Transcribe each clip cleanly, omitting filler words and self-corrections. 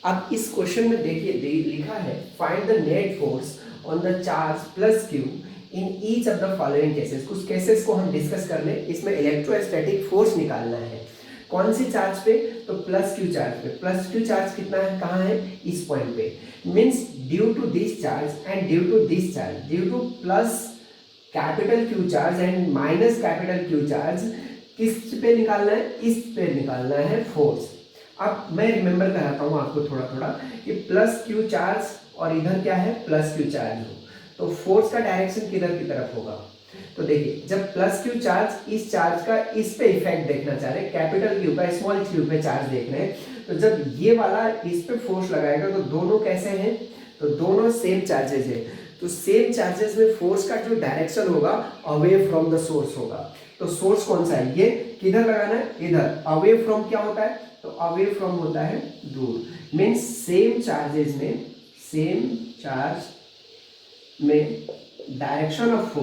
अब इस क्वेश्चन में देखिए लिखा है find the net force on the charge plus Q in each of the following cases. कुछ केसेस को हम डिस्कस कर लें। इसमें इलेक्ट्रोस्टैटिक फोर्स निकालना है। कौन सी चार्ज पे? तो प्लस क्यू चार्ज पे। प्लस क्यू चार्ज कितना है, कहाँ है? इस पॉइंट पे। Means due to this charge and due to this charge, due to plus capital Q charge and minus capital Q charge, किस पे निकालना है? इस पे निकालना है फोर्स। अब मैं रिमेंबर कराता हूँ आपको थोड़ा थोड़ा कि प्लस क्यू चार्ज और इधर क्या है? प्लस क्यू चार्ज हो तो फोर्स का डायरेक्शन किधर की तरफ होगा? तो देखिए, जब प्लस क्यू चार्ज इस चार्ज का इस पे इफेक्ट देखना चाह रहे हैं, कैपिटल क्यू का स्मॉल क्यू पे चार्ज देख रहे हैं, तो जब ये वाला इस पे फोर्स लगाएगा तो दोनों कैसे हैं? तो दोनों सेम चार्जेस है। तो सेम चार्जेस में फोर्स का जो डायरेक्शन होगा अवे फ्रॉम द सोर्स होगा। तो सोर्स कौन सा है? ये किधर लगाना है? इधर। अवे फ्रॉम क्या होता है? तो अवे फ्रॉम होता है दूर। मीन्स सेम चार्जेस में, सेम चार्ज में direction of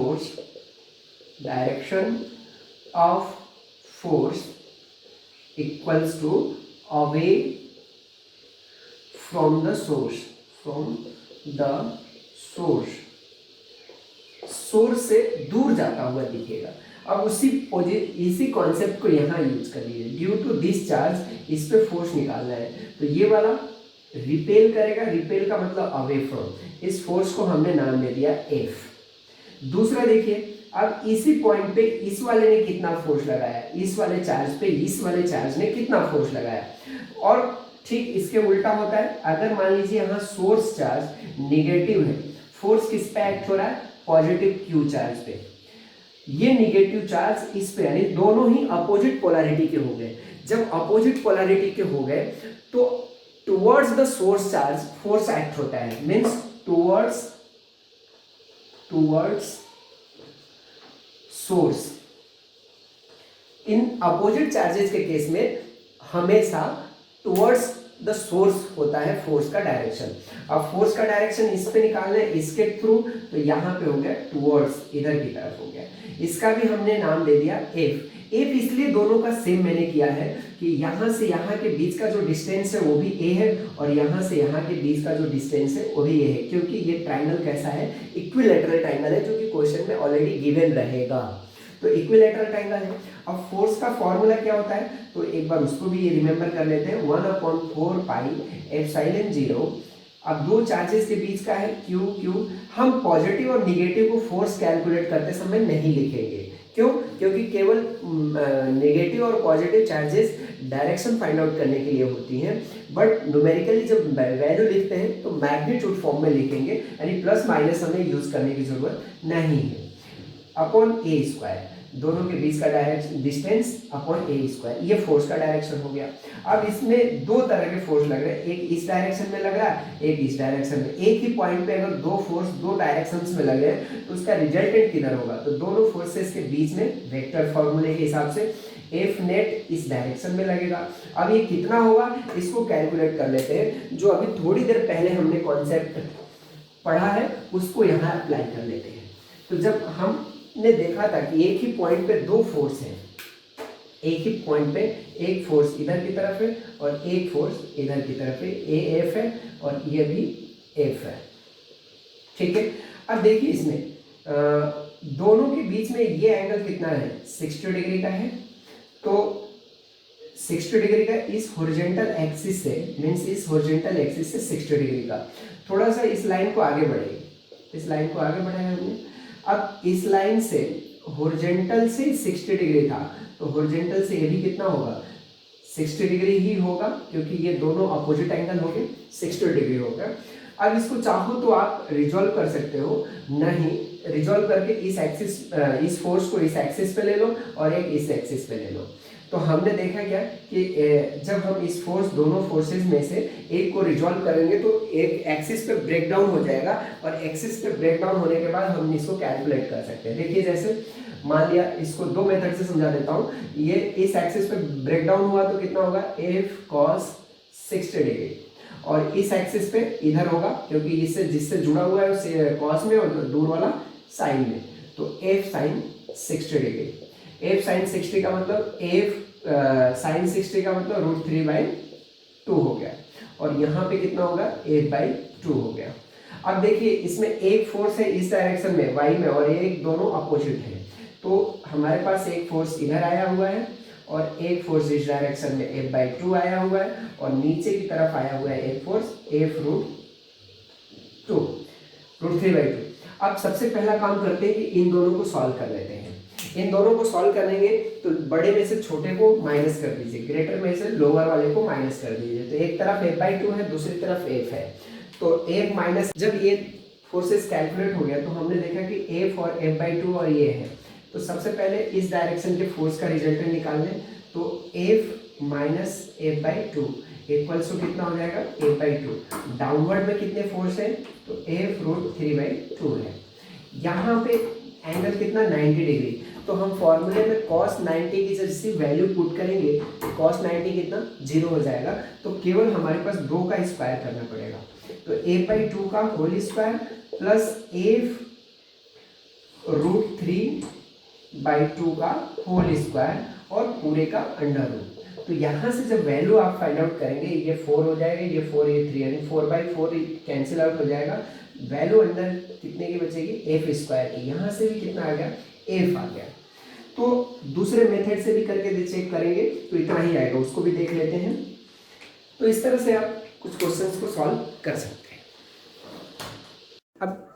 force equals to away from the source, source से दूर जाता हुआ दिखेगा। अब इसी कॉन्सेप्ट को यहाँ यूज कर लीजिए। ड्यू टू दिस चार्ज, इस पे फोर्स निकालना है तो ये वाला रिपेल करेगा। रिपेल का मतलब अवे फ्रॉम। इस फोर्स को हमने नाम दे दिया एफ। दूसरा देखिए, अब इसी पॉइंट पे इस वाले ने कितना फोर्स लगाया, इस वाले चार्ज पे इस वाले चार्ज ने कितना फोर्स लगाया। और ठीक इसके उल्टा होता है। अगर मान लीजिए यहाँ सोर्स चार्ज निगेटिव है, फोर्स किस पे एक्ट हो रहा है? पॉजिटिव क्यू चार्ज पे। ये निगेटिव चार्ज इस पे, यानी दोनों ही अपोजिट पोलैरिटी के हो गए। जब अपोजिट पोलैरिटी के हो गए तो towards the source charge force act होता है। Means towards source. In opposite charges के केस में हमेशा टुवर्ड्स द सोर्स होता है फोर्स का डायरेक्शन। अब फोर्स का डायरेक्शन इस पे निकालना है, इसके थ्रू, तो यहाँ पे हो गया टुवर्ड्स, इधर की तरफ हो गया। इसका भी हमने नाम दे दिया एफ। एफ इसलिए दोनों का सेम मैंने किया है कि यहाँ से यहाँ के बीच का जो डिस्टेंस है वो भी ए है, और यहाँ से यहाँ के बीच का जो डिस्टेंस है वो भी ए है, क्योंकि ये ट्राइंगल कैसा है? इक्विलैटरल ट्राइंगल है, जो कि क्वेश्चन में ऑलरेडी गिवन रहेगा। तो इक्विलैटरल ट्राइंगल है। अब फोर्स का फॉर्मूला क्या होता है? तो एक बार उसको भी रिमेंबर कर लेते हैं। 1/4 पाई एप्सिलॉन 0। अब दो चार्जेस के बीच का है क्यू क्यू। हम पॉजिटिव और निगेटिव को फोर्स कैलकुलेट करते समय नहीं लिखेंगे। क्यों? क्योंकि केवल नेगेटिव और positive charges direction find out करने के लिए होती हैं, बट न्यूमेरिकली जब वैल्यू लिखते हैं तो मैग्नीट्यूड फॉर्म में लिखेंगे, यानी प्लस माइनस हमें यूज करने की जरूरत नहीं है। अपॉन ए स्क्वायर, दोनों के बीच का डायरेक्शन डिस्टेंस अपॉन ए स्क्वायर, ये फोर्स का डायरेक्शन हो गया। अब इसमें दो तरह के फोर्स लग रहे हैं, एक इस डायरेक्शन में लग रहा है, एक इस डायरेक्शन में। एक ही पॉइंट पे अगर दो फोर्स दो डायरेक्शंस में लगे तो उसका रिजल्टेंट किधर होगा? तो दोनों फोर्सेस के बीच में वेक्टर फॉर्मूले के हिसाब से एफ नेट इस डायरेक्शन में लगेगा। अब ये कितना होगा इसको कैलकुलेट कर लेते हैं। जो अभी थोड़ी देर पहले हमने कॉन्सेप्ट पढ़ा है उसको यहाँ अप्लाई कर लेते हैं। तो जब हमने देखा था कि एक ही पॉइंट पे दो फोर्स है, एक ही पॉइंट पे एक फोर्स इधर की तरफ है और एक फोर्स इधर की तरफ है, ए एफ है और ये भी एफ है, ठीक है। अब देखिए इसमें दोनों के बीच में ये एंगल कितना है? 60 डिग्री का है। तो 60 डिग्री का इस हॉरिजॉन्टल एक्सिस से, मीन्स इस हॉरिजॉन्टल एक्सिस से 60 डिग्री का। थोड़ा सा इस लाइन को आगे बढ़ाइए, इस लाइन को आगे बढ़ाया हमने। अब इस लाइन से हॉरिजॉन्टल से 60 डिग्री था, तो हॉरिजॉन्टल से ये भी कितना होगा? 60 डिग्री ही होगा, क्योंकि ये दोनों अपोजिट एंगल हो गए, 60 डिग्री होगा। अब इसको चाहो तो आप रिजॉल्व कर सकते हो, नहीं रिजॉल्व करके इस एक्सिस, इस फोर्स को इस एक्सिस पे ले लो और एक इस एक्सिस पे ले लो। तो हमने देखा क्या कि जब हम इस फोर्स, दोनों फोर्सेस में से एक को रिजॉल्व करेंगे तो एक एक्सिस पे ब्रेक डाउन हो जाएगा, और एक्सिस पे ब्रेक डाउन होने के बाद हम इसको कैलकुलेट कर सकते हैं। देखिए जैसे मान लिया, इसको दो मेथड से समझा देता हूँ। ये इस एक्सिस पे ब्रेक डाउन हुआ तो कितना होगा? एफ कॉस 60 डिग्री, और इस एक्सिस पे इधर होगा, क्योंकि इससे जिससे जुड़ा हुआ है उसे कॉस में और दूर वाला साइन में, तो F sine 60 degree. F sine 60 का मतलब एफ साइन 60 का मतलब √3/2 हो गया। और यहाँ पे कितना होगा 8/2 हो गया। अब देखिए इसमें एक फोर्स है इस डायरेक्शन में y में और एक दोनों अपोजिट है, तो हमारे पास एक फोर्स इधर आया हुआ है और एक फोर्स इस डायरेक्शन में 8/2 आया हुआ है और नीचे की तरफ आया हुआ है एक फोर्स F√3/2। अब सबसे पहला काम करते हैं कि इन दोनों को सॉल्व कर लेते हैं। इन दोनों को सॉल्व करेंगे तो बड़े में से छोटे को माइनस कर दीजिए, ग्रेटर में से लोअर वाले को माइनस कर दीजिए। तो एक तरफ F/2 है, दूसरी तरफ F है, तो F माइनस, जब ये फोर्सेस कैलकुलेट हो गया तो हमने देखा कि F और F/2 और ये है, तो सबसे पहले इस डायरेक्शन के फोर्स का रिजल्टेंट निकाल लें। तो F minus F/2 equals to कितना हो जाएगा F/2। डाउनवर्ड में कितने फोर्स है तो F√3/2 है। यहाँ पे एंगल कितना 90 डिग्री, तो हम फॉर्मूले में cos 90 की जैसी वैल्यू पुट करेंगे तो cos 90 कितना 0 हो जाएगा, तो केवल हमारे पास 2 का स्क्वायर करना पड़ेगा। तो F/2 का होल स्क्वायर प्लस F√3/2 का होल स्क्वायर और पूरे का अंडर रूट। तो यहाँ से जब वैल्यू आप फाइंड आउट करेंगे, ये 4 हो जाएगा, ये 4, ये 3, यानी 4/4 कैंसिल आउट हो जाएगा। वैल्यू अंदर कितने की बचेगी F² की, यहाँ से भी कितना आ गया F आ गया। तो दूसरे मेथड से भी करके चेक करेंगे तो इतना ही आएगा, उसको भी देख लेते हैं। तो इस तरह से आप कुछ क्वेश्चंस को सॉल्व कर सकते हैं। अब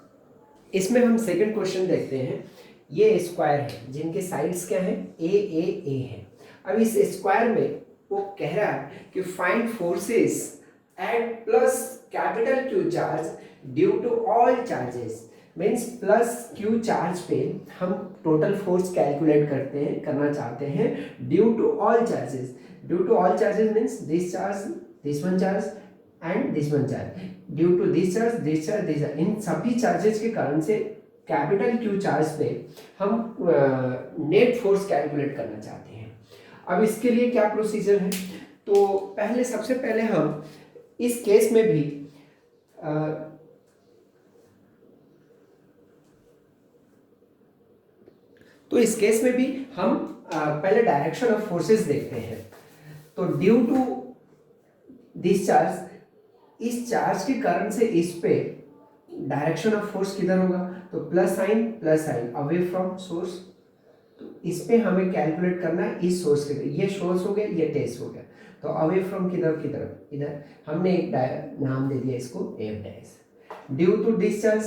इसमें हम सेकंड क्वेश्चन देखते हैं। ये स्क्वायर है जिनके साइड्स क्या है A है। अब इस स्क्वायर में वो कह रहा है कि find forces at plus capital Q charge due to all charges. Means plus Q charge पे हम टोटल फोर्स कैलकुलेट करना चाहते हैं due to all charges. Due to all charges means this charge, this one charge and this one charge, due to this charge, this charge, this charge, इन सभी charges के कारण से कैपिटल Q चार्ज पे हम नेट फोर्स कैलकुलेट करना चाहते हैं। अब इसके लिए क्या प्रोसीजर है, तो पहले सबसे पहले हम इस केस में भी हम पहले डायरेक्शन ऑफ फोर्सेस देखते हैं। तो ड्यू टू दिस चार्ज, इस चार्ज के कारण से इस पे डायरेक्शन ऑफ फोर्स किधर होगा, तो plus sign away from source. तो इस पे हमें कैलकुलेट करना है इस सोर्स के, ये सोर्स हो गया, ये टेस्ट हो गया, तो अवे फ्रॉम किधर किधर इधर, हमने एक नाम दे दिया इसको F'। Due to this charge,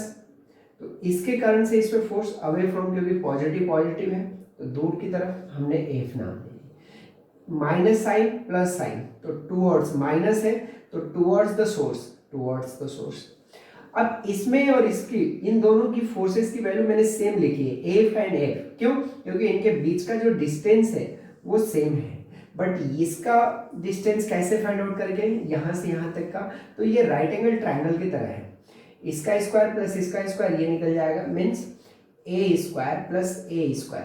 तो इसके कारण से इस पे फोर्स अवे फ्रॉम, क्योंकि पॉजिटिव है तो दूर की तरफ हमने F नाम दे दिया। माइनस साइन प्लस साइन, तो टूवर्ड्स, माइनस है तो टूवर्ड्स द सोर्स। अब इसमें और इसकी, इन दोनों की फोर्सेस की वैल्यू मैंने सेम लिखी है F एंड F। क्यों, क्योंकि इनके बीच का जो डिस्टेंस है वो सेम है। बट इसका डिस्टेंस कैसे फाइंड आउट करेंगे, यहाँ से यहाँ तक का, तो ये राइट एंगल ट्राइंगल की तरह है। इसका स्क्वायर प्लस इसका स्क्वायर ये निकल जाएगा, मीन्स A² प्लस A²,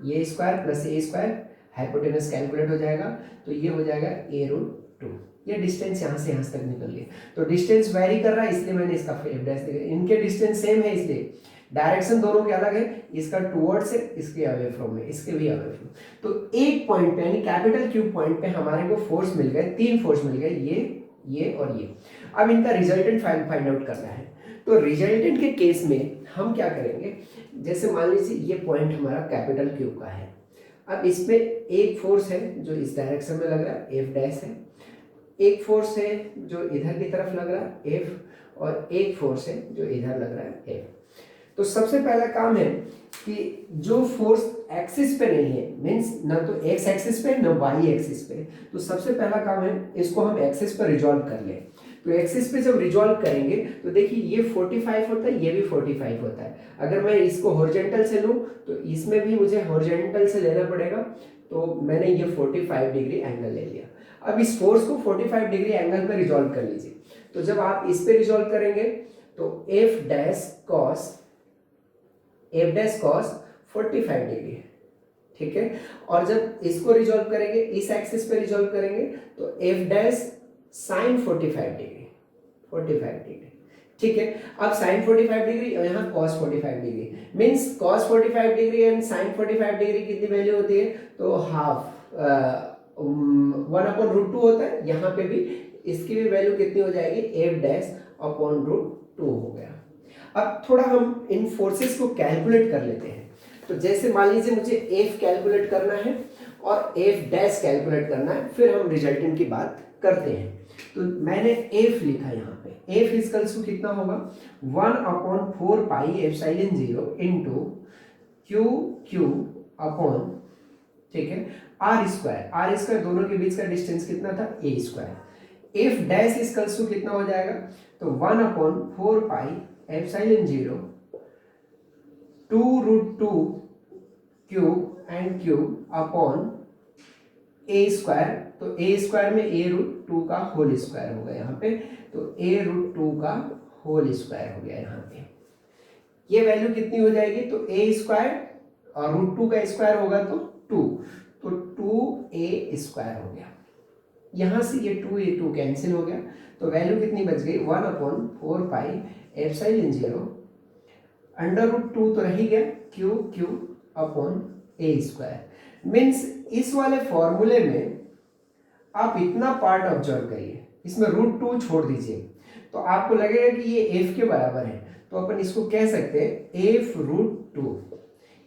ये square plus A², hypotenuse calculate हो जाएगा, तो ये हो जाएगा A√2। ये डिस्टेंस यहाँ से यहाँ तक निकल गया। तो डिस्टेंस वेरी कर रहा है इसलिए मैंने इसका F' दिया। इनके डिस्टेंस सेम है इसलिए डायरेक्शन दोनों के अलग है, इसका टुवर्ड्स है, इसके अवे फ्रॉम है, इसके भी अवे फ्रॉम। तो एक पॉइंट पे यानी कैपिटल Q पॉइंट पे हमारे को फोर्स मिल गए, 3 फोर्स मिल गए, ये और ये। अब इनका रिजल्टेंट फाइंड आउट करना है। तो रिजल्टेंट के केस में हम क्या करेंगे, जैसे मान लीजिए ये पॉइंट हमारा कैपिटल Q का है। अब इसमें एक फोर्स है जो इस डायरेक्शन में लग रहा है F' है, एक फोर्स है जो इधर की तरफ लग रहा है F, और एक फोर्स है जो इधर लग रहा है F। तो सबसे पहला काम है कि जो फोर्स एक्सिस पे नहीं है, मीन्स ना तो एक्स एक्सिस पे ना वाई एक्सिस पे, तो सबसे पहला काम है इसको हम एक्सिस पर रिजॉल्व कर लें। तो एक्सिस पे जब रिजॉल्व करेंगे तो देखिए ये 45 होता है, ये भी 45 होता है। अगर मैं इसको हॉरिजॉन्टल से लूँ तो इसमें भी मुझे हॉरिजॉन्टल से लेना पड़ेगा, तो मैंने ये 45 डिग्री एंगल ले लिया। अब इस फोर्स को 45 डिग्री एंगल पर रिजॉल्व कर लीजिए। तो जब आप इस पे रिजॉल्व करेंगे तो F' cos 45 डिग्री, ठीक है। और जब इसको रिजॉल्व करेंगे, इस एक्सिस पे रिजॉल्व करेंगे तो F' sin 45 डिग्री, ठीक है। अब sin 45 डिग्री और यहाँ cos 45 degree, means cos 45 degree and sin 45 degree कितनी वैल्यू होती है, तो हाफ 1/√2 होता है, यहाँ पे भी इसकी भी वैल्यू कितनी हो जाएगी, F'/√2 हो गया। अब थोड़ा हम इन फोर्सेस को कैलकुलेट कर लेते हैं। तो जैसे मान लीजिए मुझे F कैलकुलेट करना है और F' कैलकुलेट करना है, फिर हम रिजल्टेंट की बात करते हैं। तो मैंने F लिखा यहाँ पे, F इक्वल्स टू कितना होगा, 1/4πε0 इंटू Q अपॉन, ठीक है, R स्क्वायर दोनों के बीच का डिस्टेंस कितना था, A square. F dash equals to कितना हो जाएगा, तो 1/4πε0 2√2 cube and cube upon A square. तो A स्क्वायर में A√2 का होल स्क्वायर होगा यहाँ पे, तो A√2 का होल स्क्वायर हो गया यहाँ पे। ये वैल्यू कितनी हो जाएगी, तो A स्क्वायर और √2 का स्क्वायर होगा तो 2, तो 2A स्क्वायर हो गया। यहाँ से ये 2 कैंसिल हो गया, तो वैल्यू कितनी बच गई, 1/4πε0 √2 तो रह ही गया, Q upon A square. Means इस वाले फॉर्मूले में आप इतना पार्ट ऑब्जर्व करिए, इसमें √2 छोड़ दीजिए, तो आपको लगेगा कि ये F के बराबर है। तो अपन इसको कह सकते हैं F√2।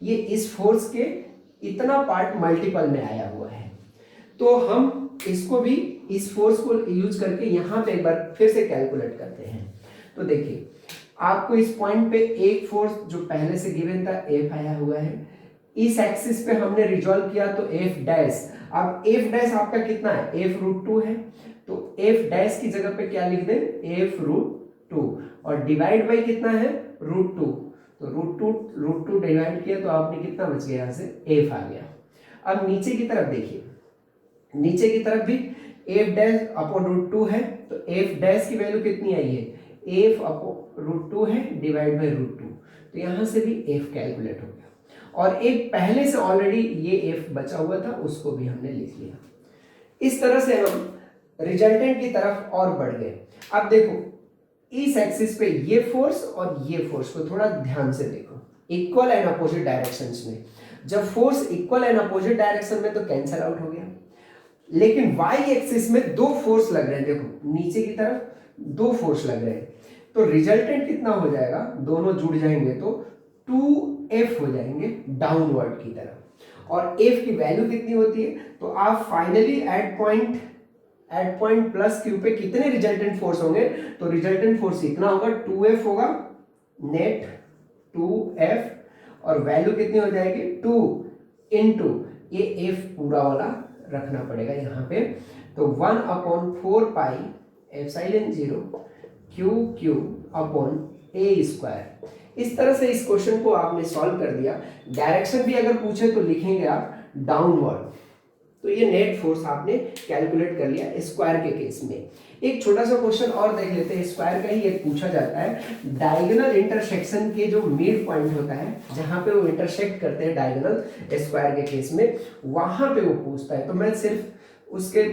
ये इस फोर्स के इतना पार्ट मल्टीपल में आया हुआ है। तो हम इसको भी, इस फोर्स को यूज करके यहाँ पे एक बार फिर से कैलकुलेट करते हैं। तो देखिए, आपको इस पॉइंट पे एक फोर्स जो पहले से गिवन था F आया हुआ है, इस एक्सिस पे हमने रिजॉल्व किया तो F'। अब F' आपका कितना है, F√2 है, तो F' की जगह पे क्या लिख दें, F√2, और डिवाइड बाई कितना है, √2, तो √2 डिवाइड किया तो आपने कितना बच गया, यहाँ से F आ गया। अब नीचे की तरफ देखिए, नीचे की तरफ भी F'/√2 है, तो F' की वैल्यू कितनी आई है, F/√2 है डिवाइड बाई √2, तो यहाँ से भी F कैलकुलेट हो गया। और एक पहले से ऑलरेडी ये F बचा हुआ था, उसको भी हमने लिख लिया। इस तरह से हम रिजल्टेंट की तरफ और बढ़ गए। अब देखो, इस एक्सिस पे ये फोर्स और ये फोर्स को थोड़ा ध्यान से देखो, इक्वल एंड अपोजिट डायरेक्शंस में। जब force equal and opposite direction में तो कैंसिल आउट हो गया, लेकिन y एक्सिस में दो फोर्स लग रहे हैं, देखो नीचे की तरफ दो फोर्स लग रहे हैं, तो रिजल्टेंट कितना हो जाएगा, दोनों जुड़ जाएंगे तो 2F हो जाएंगे डाउनवर्ड की तरफ। और F की वैल्यू कितनी होती है, तो आप finally at point plus Q पे कितने रिजल्टेंट फोर्स होंगे, तो रिजल्टेंट फोर्स कितना होगा, 2F होगा, नेट 2F, और वैल्यू कितनी हो जाएगी, 2 इंटू ये F पूरा वाला रखना पड़ेगा यहाँ पे, तो 1/4πε0 क्यू अपॉन A स्क्वायर। इस तरह से इस क्वेश्चन को आपने सॉल्व कर दिया। डायरेक्शन भी अगर पूछे तो लिखेंगे आप डाउनवर्ड। तो ये नेट फोर्स आपने कैलकुलेट कर लिया स्क्वायर के केस में। एक छोटा सा क्वेश्चन और देख लेते हैं, स्क्वायर का ही एक पूछा जाता है। डायगोनल इंटरसेक्शन के जो मिड पॉइंट होता है, जहां पे वो इंटरसेक्ट करते हैं डायगोनल स्क्वायर के केस में, वहां पे वो पूछता है। तो मैं सिर्फ उसके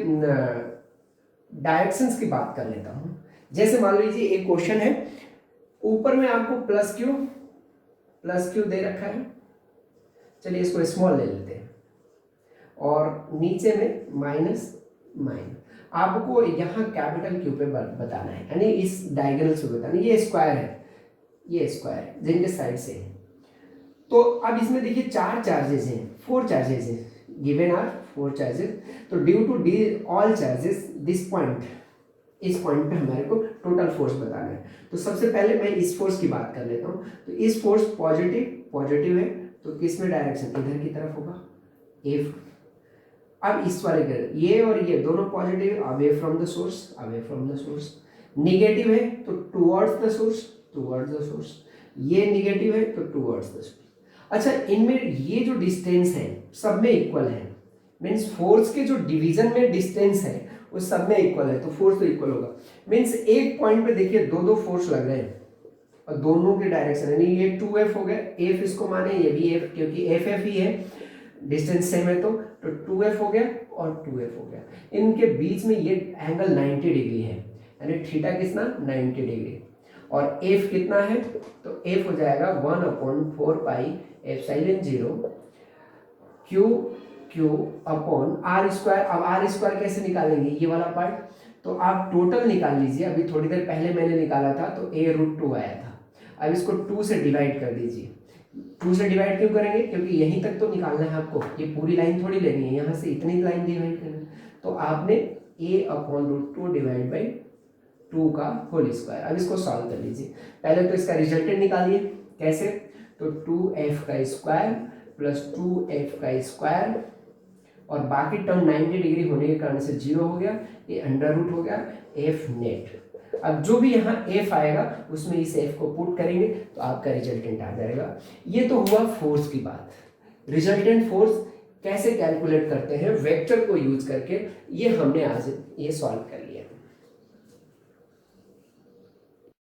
डायरेक्शंस की बात कर लेता हूं। जैसे मान लीजिए एक क्वेश्चन है, ऊपर में आपको प्लस क्यू दे रखा है, चलिए इसको स्मॉल ले लेते हैं, और नीचे में माइनस। आपको यहाँ कैपिटल क्यू पे बताना है, यानी इस डायगोनल से बताना है। ये स्क्वायर है, जिनके साइड से है। तो अब इसमें देखिए 4 चार्जेस हैं, 4 चार्जेस हैं, गिवन आर 4 चार्जेस। तो due to the all charges this point, इस पॉइंट पे हमारे को टोटल फोर्स बताना है। तो सबसे पहले मैं इस फोर्स की बात कर लेता हूँ। तो इस फोर्स पॉजिटिव है, तो किस में डायरेक्शन, इधर की तरफ होगा, F। अब इस वाले के ये और ये दोनों positive, away from the source. Negative है तो टुवर्ड्स द सोर्स। ये निगेटिव है तो टुवर्ड्स द सोर्स। अच्छा, इनमें ये जो डिस्टेंस है सब में इक्वल है, मीन्स फोर्स के जो डिवीजन में डिस्टेंस है वो सब में इक्वल है, तो फोर्स तो इक्वल होगा। मीन्स एक पॉइंट पे देखिए दो फोर्स लग रहे हैं और दोनों के डायरेक्शन, यानी ये 2F हो गया, F इसको माने, ये भी F, क्योंकि F ही है, डिस्टेंस सेम है, तो 2F हो गया और 2F हो गया। इनके बीच में ये एंगल 90 डिग्री है, यानी थीटा कितना, 90 डिग्री। और F कितना है, तो F हो जाएगा 1/4πε0 q q upon r square. अब आर स्क्वायर कैसे निकालेंगे, ये वाला पार्ट, तो आप टोटल निकाल लीजिए। अभी थोड़ी देर पहले मैंने निकाला था तो a√2 आया था। अब इसको 2 से डिवाइड कर दीजिए। 2 से डिवाइड क्यों करेंगे, क्योंकि यहीं तक तो निकालना है आपको, ये पूरी लाइन थोड़ी लेनी है, यहाँ से इतनी लाइन डिवाइड करना है। तो आपने a/√2 डिवाइड बाई 2 का होल स्क्वायर। अब इसको सॉल्व कर लीजिए। पहले तो इसका रिजल्टेंट निकालिए। कैसे, तो 2f का स्क्वायर प्लस 2f का स्क्वायर और बाकी टर्म 90 डिग्री होने के कारण से 0 हो गया, ये अंडर रूट हो गया f नेट। अब जो भी यहाँ f आएगा उसमें इस f को पुट करेंगे तो आपका रिजल्टेंट आ जाएगा। ये तो हुआ फोर्स की बात। रिजल्टेंट फोर्स कैसे कैलकुलेट करते हैं वेक्टर को यूज करके, ये हमने आज ये सॉल्व करें।